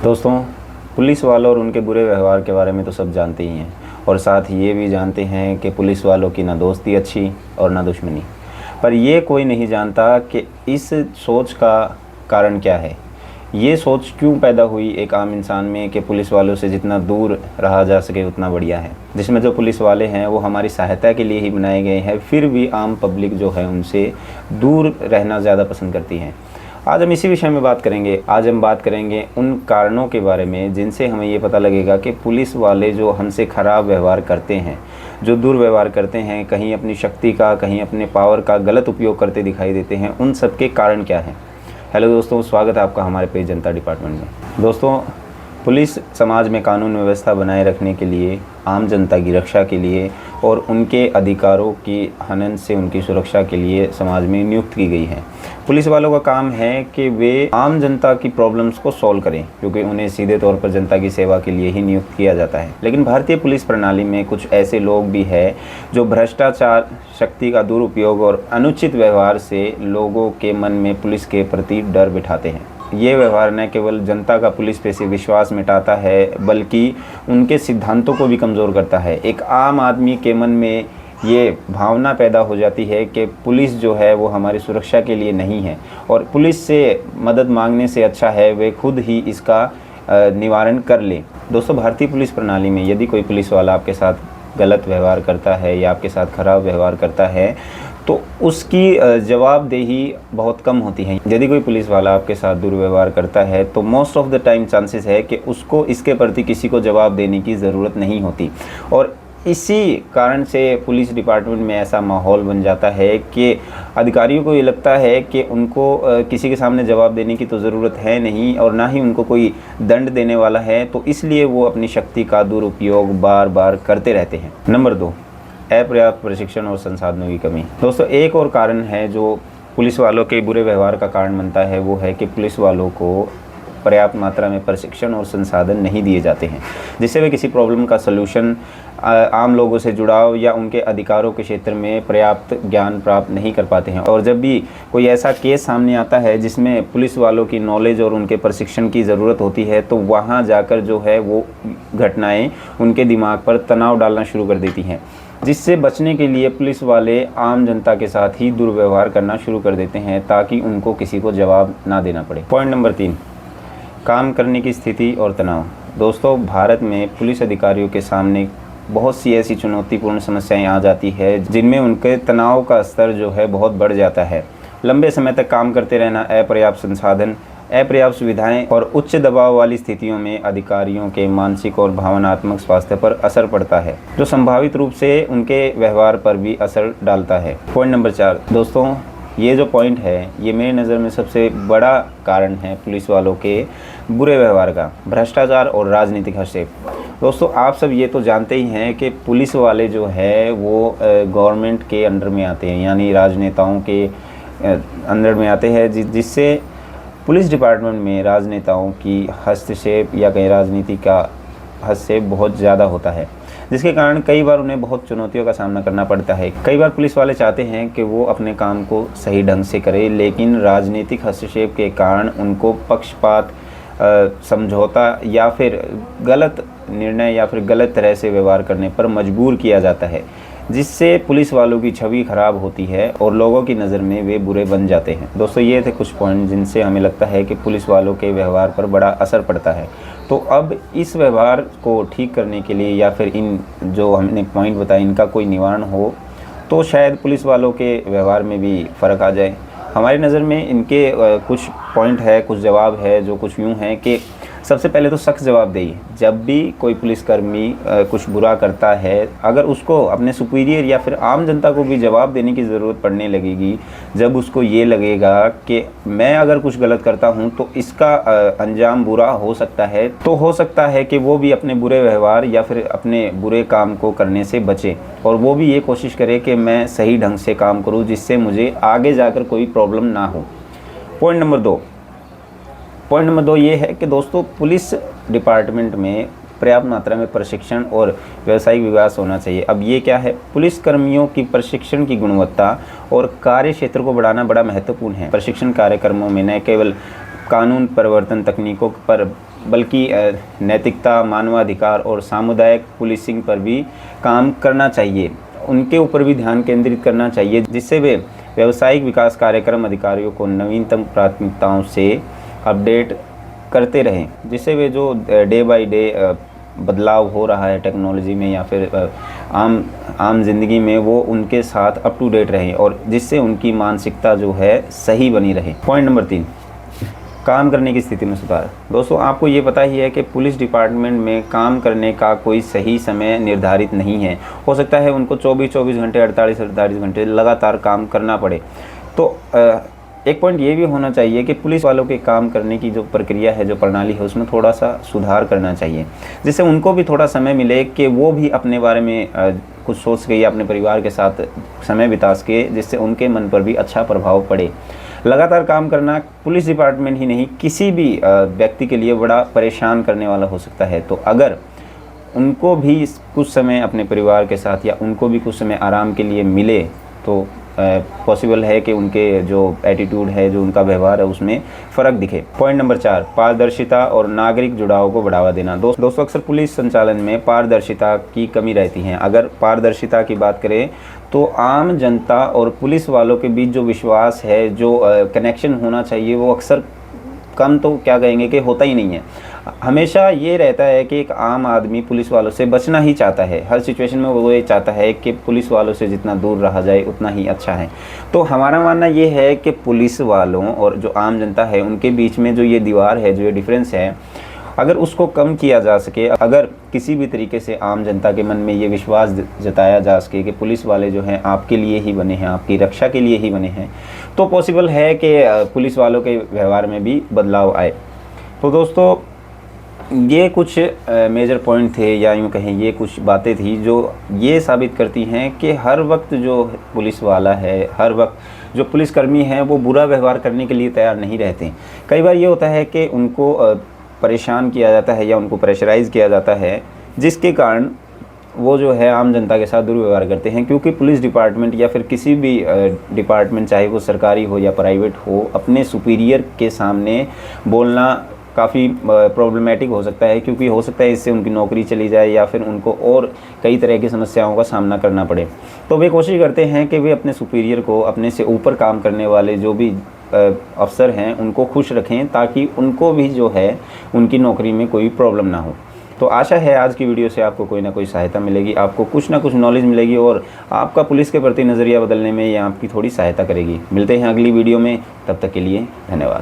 दोस्तों, पुलिस वालों और उनके बुरे व्यवहार के बारे में तो सब जानते ही हैं और साथ ही ये भी जानते हैं कि पुलिस वालों की ना दोस्ती अच्छी और ना दुश्मनी। पर ये कोई नहीं जानता कि इस सोच का कारण क्या है। ये सोच क्यों पैदा हुई एक आम इंसान में कि पुलिस वालों से जितना दूर रहा जा सके उतना बढ़िया है। जिसमें जो पुलिस वाले हैं वो हमारी सहायता के लिए ही बनाए गए हैं, फिर भी आम पब्लिक जो है उनसे दूर रहना ज़्यादा पसंद करती है। आज हम इसी विषय में बात करेंगे। आज हम बात करेंगे उन कारणों के बारे में जिनसे हमें ये पता लगेगा कि पुलिस वाले जो हमसे ख़राब व्यवहार करते हैं, जो दुर्व्यवहार करते हैं, कहीं अपनी शक्ति का, कहीं अपने पावर का गलत उपयोग करते दिखाई देते हैं, उन सब के कारण क्या हैं। हेलो दोस्तों, स्वागत है आपका हमारे पेज जनता डिपार्टमेंट में। दोस्तों, पुलिस समाज में कानून व्यवस्था बनाए रखने के लिए, आम जनता की रक्षा के लिए और उनके अधिकारों की हनन से उनकी सुरक्षा के लिए समाज में नियुक्त की गई है। पुलिस वालों का काम है कि वे आम जनता की प्रॉब्लम्स को सॉल्व करें, क्योंकि उन्हें सीधे तौर पर जनता की सेवा के लिए ही नियुक्त किया जाता है। लेकिन भारतीय पुलिस प्रणाली में कुछ ऐसे लोग भी हैं जो भ्रष्टाचार, शक्ति का दुरुपयोग और अनुचित व्यवहार से लोगों के मन में पुलिस के प्रति डर बिठाते हैं। ये व्यवहार न केवल जनता का पुलिस पे से विश्वास मिटाता है, बल्कि उनके सिद्धांतों को भी कमज़ोर करता है। एक आम आदमी के मन में ये भावना पैदा हो जाती है कि पुलिस जो है वो हमारी सुरक्षा के लिए नहीं है और पुलिस से मदद मांगने से अच्छा है वे खुद ही इसका निवारण कर लें। दोस्तों, भारतीय पुलिस प्रणाली में यदि कोई पुलिस वाला आपके साथ गलत व्यवहार करता है या आपके साथ खराब व्यवहार करता है तो उसकी जवाबदेही बहुत कम होती है। यदि कोई पुलिस वाला आपके साथ दुर्व्यवहार करता है तो most of the time chances है कि उसको इसके प्रति किसी को जवाब देने की ज़रूरत नहीं होती और इसी कारण से पुलिस डिपार्टमेंट में ऐसा माहौल बन जाता है कि अधिकारियों को ये लगता है कि उनको किसी के सामने जवाब देने की तो ज़रूरत है नहीं और ना ही उनको कोई दंड देने वाला है, तो इसलिए वो अपनी शक्ति का दुरुपयोग बार बार करते रहते हैं। नंबर 2, अपर्याप्त प्रशिक्षण और संसाधनों की कमी। दोस्तों, एक और कारण है जो पुलिस वालों के बुरे व्यवहार का कारण बनता है, वो है कि पुलिस वालों को पर्याप्त मात्रा में प्रशिक्षण और संसाधन नहीं दिए जाते हैं, जिससे वे किसी प्रॉब्लम का सलूशन, आम लोगों से जुड़ाव या उनके अधिकारों के क्षेत्र में पर्याप्त ज्ञान प्राप्त नहीं कर पाते हैं। और जब भी कोई ऐसा केस सामने आता है जिसमें पुलिस वालों की नॉलेज और उनके प्रशिक्षण की ज़रूरत होती है, तो वहाँ जाकर जो है वो घटनाएँ उनके दिमाग पर तनाव डालना शुरू कर देती हैं, जिससे बचने के लिए पुलिस वाले आम जनता के साथ ही दुर्व्यवहार करना शुरू कर देते हैं ताकि उनको किसी को जवाब ना देना पड़े। पॉइंट नंबर 3, काम करने की स्थिति और तनाव। दोस्तों, भारत में पुलिस अधिकारियों के सामने बहुत सी ऐसी चुनौतीपूर्ण समस्याएं आ जाती है जिनमें उनके तनाव का स्तर जो है बहुत बढ़ जाता है। लंबे समय तक काम करते रहना, अपर्याप्त संसाधन, अपर्याप्त सुविधाएं और उच्च दबाव वाली स्थितियों में अधिकारियों के मानसिक और भावनात्मक स्वास्थ्य पर असर पड़ता है, जो संभावित रूप से उनके व्यवहार पर भी असर डालता है। पॉइंट नंबर 4, दोस्तों, ये जो पॉइंट है ये मेरी नज़र में सबसे बड़ा कारण है पुलिस वालों के बुरे व्यवहार का, भ्रष्टाचार और राजनीतिक हस्तक्षेप। दोस्तों, आप सब ये तो जानते ही हैं कि पुलिस वाले जो है वो गवर्नमेंट के अंडर में आते हैं, यानी राजनेताओं के अंडर में आते हैं, जिससे पुलिस डिपार्टमेंट में राजनेताओं की हस्तक्षेप या कहीं राजनीति का हस्तक्षेप बहुत ज़्यादा होता है, जिसके कारण कई बार उन्हें बहुत चुनौतियों का सामना करना पड़ता है। कई बार पुलिस वाले चाहते हैं कि वो अपने काम को सही ढंग से करें, लेकिन राजनीतिक हस्तक्षेप के कारण उनको पक्षपात, समझौता या फिर गलत निर्णय या फिर गलत तरह से व्यवहार करने पर मजबूर किया जाता है, जिससे पुलिस वालों की छवि खराब होती है और लोगों की नज़र में वे बुरे बन जाते हैं। दोस्तों, ये थे कुछ पॉइंट जिनसे हमें लगता है कि पुलिस वालों के व्यवहार पर बड़ा असर पड़ता है। तो अब इस व्यवहार को ठीक करने के लिए या फिर इन जो हमने पॉइंट बताए इनका कोई निवारण हो तो शायद पुलिस वालों के व्यवहार में भी फ़र्क आ जाए। हमारी नज़र में इनके कुछ पॉइंट है, कुछ जवाब है जो कुछ यूँ हैं कि सबसे पहले तो सख्त जवाबदेही। जब भी कोई पुलिसकर्मी कुछ बुरा करता है, अगर उसको अपने सुपीरियर या फिर आम जनता को भी जवाब देने की ज़रूरत पड़ने लगेगी, जब उसको ये लगेगा कि मैं अगर कुछ गलत करता हूँ तो इसका अंजाम बुरा हो सकता है, तो हो सकता है कि वो भी अपने बुरे व्यवहार या फिर अपने बुरे काम को करने से बचे और वो भी ये कोशिश करे कि मैं सही ढंग से काम करूँ, जिससे मुझे आगे जाकर कोई प्रॉब्लम ना हो। पॉइंट नंबर 2 ये है कि दोस्तों, पुलिस डिपार्टमेंट में पर्याप्त मात्रा में प्रशिक्षण और व्यावसायिक विकास होना चाहिए। अब ये क्या है, पुलिस कर्मियों की प्रशिक्षण की गुणवत्ता और कार्य क्षेत्र को बढ़ाना बड़ा महत्वपूर्ण है। प्रशिक्षण कार्यक्रमों में न केवल कानून प्रवर्तन तकनीकों पर बल्कि नैतिकता, मानवाधिकार और सामुदायिक पुलिसिंग पर भी काम करना चाहिए। उनके ऊपर भी ध्यान केंद्रित करना चाहिए, जिससे वे व्यावसायिक विकास कार्यक्रम अधिकारियों को नवीनतम प्राथमिकताओं से अपडेट करते रहें, जिससे वे जो डे बाय डे बदलाव हो रहा है टेक्नोलॉजी में या फिर आम ज़िंदगी में, वो उनके साथ अप टू डेट रहें और जिससे उनकी मानसिकता जो है सही बनी रहे। पॉइंट नंबर 3, काम करने की स्थिति में सुधार। दोस्तों, आपको ये पता ही है कि पुलिस डिपार्टमेंट में काम करने का कोई सही समय निर्धारित नहीं है। हो सकता है उनको 24 घंटे, 48 घंटे लगातार काम करना पड़े। तो एक पॉइंट ये भी होना चाहिए कि पुलिस वालों के काम करने की जो प्रक्रिया है, जो प्रणाली है, उसमें थोड़ा सा सुधार करना चाहिए, जिससे उनको भी थोड़ा समय मिले कि वो भी अपने बारे में कुछ सोच के या अपने परिवार के साथ समय बिता सके, जिससे उनके मन पर भी अच्छा प्रभाव पड़े। लगातार काम करना पुलिस डिपार्टमेंट ही नहीं, किसी भी व्यक्ति के लिए बड़ा परेशान करने वाला हो सकता है। तो अगर उनको भी कुछ समय अपने परिवार के साथ या उनको भी कुछ समय आराम के लिए मिले तो पॉसिबल है कि उनके जो एटीट्यूड है, जो उनका व्यवहार है, उसमें फ़र्क दिखे। पॉइंट नंबर 4, पारदर्शिता और नागरिक जुड़ाव को बढ़ावा देना। दोस्तों, अक्सर पुलिस संचालन में पारदर्शिता की कमी रहती है। अगर पारदर्शिता की बात करें तो आम जनता और पुलिस वालों के बीच जो विश्वास है, जो कनेक्शन होना चाहिए, वो अक्सर कम तो क्या कहेंगे कि होता ही नहीं है। हमेशा ये रहता है कि एक आम आदमी पुलिस वालों से बचना ही चाहता है। हर सिचुएशन में वो ये चाहता है कि पुलिस वालों से जितना दूर रहा जाए उतना ही अच्छा है। तो हमारा मानना ये है कि पुलिस वालों और जो आम जनता है, उनके बीच में जो ये दीवार है, जो ये डिफरेंस है, अगर उसको कम किया जा सके, अगर किसी भी तरीके से आम जनता के मन में ये विश्वास जताया जा सके कि पुलिस वाले जो हैं आपके लिए ही बने हैं, आपकी रक्षा के लिए ही बने हैं, तो पॉसिबल है कि पुलिस वालों के व्यवहार में भी बदलाव आए। तो दोस्तों, ये कुछ मेजर पॉइंट थे, या यूँ कहें ये कुछ बातें थी जो ये साबित करती हैं कि हर वक्त जो पुलिस वाला है, हर वक्त जो पुलिसकर्मी हैं, वो बुरा व्यवहार करने के लिए तैयार नहीं रहते। कई बार ये होता है कि उनको परेशान किया जाता है या उनको प्रेशराइज़ किया जाता है, जिसके कारण वो जो है आम जनता के साथ दुर्व्यवहार करते हैं। क्योंकि पुलिस डिपार्टमेंट या फिर किसी भी डिपार्टमेंट, चाहे वो सरकारी हो या प्राइवेट हो, अपने सुपीरियर के सामने बोलना काफ़ी प्रॉब्लमेटिक हो सकता है, क्योंकि हो सकता है इससे उनकी नौकरी चली जाए या फिर उनको और कई तरह की समस्याओं का सामना करना पड़े। तो वे कोशिश करते हैं कि वे अपने सुपीरियर को, अपने से ऊपर काम करने वाले जो भी अफसर हैं, उनको खुश रखें, ताकि उनको भी जो है उनकी नौकरी में कोई प्रॉब्लम ना हो। तो आशा है आज की वीडियो से आपको कोई ना कोई सहायता मिलेगी, आपको कुछ ना कुछ नॉलेज मिलेगी और आपका पुलिस के प्रति नज़रिया बदलने में ये आपकी थोड़ी सहायता करेगी। मिलते हैं अगली वीडियो में, तब तक के लिए धन्यवाद।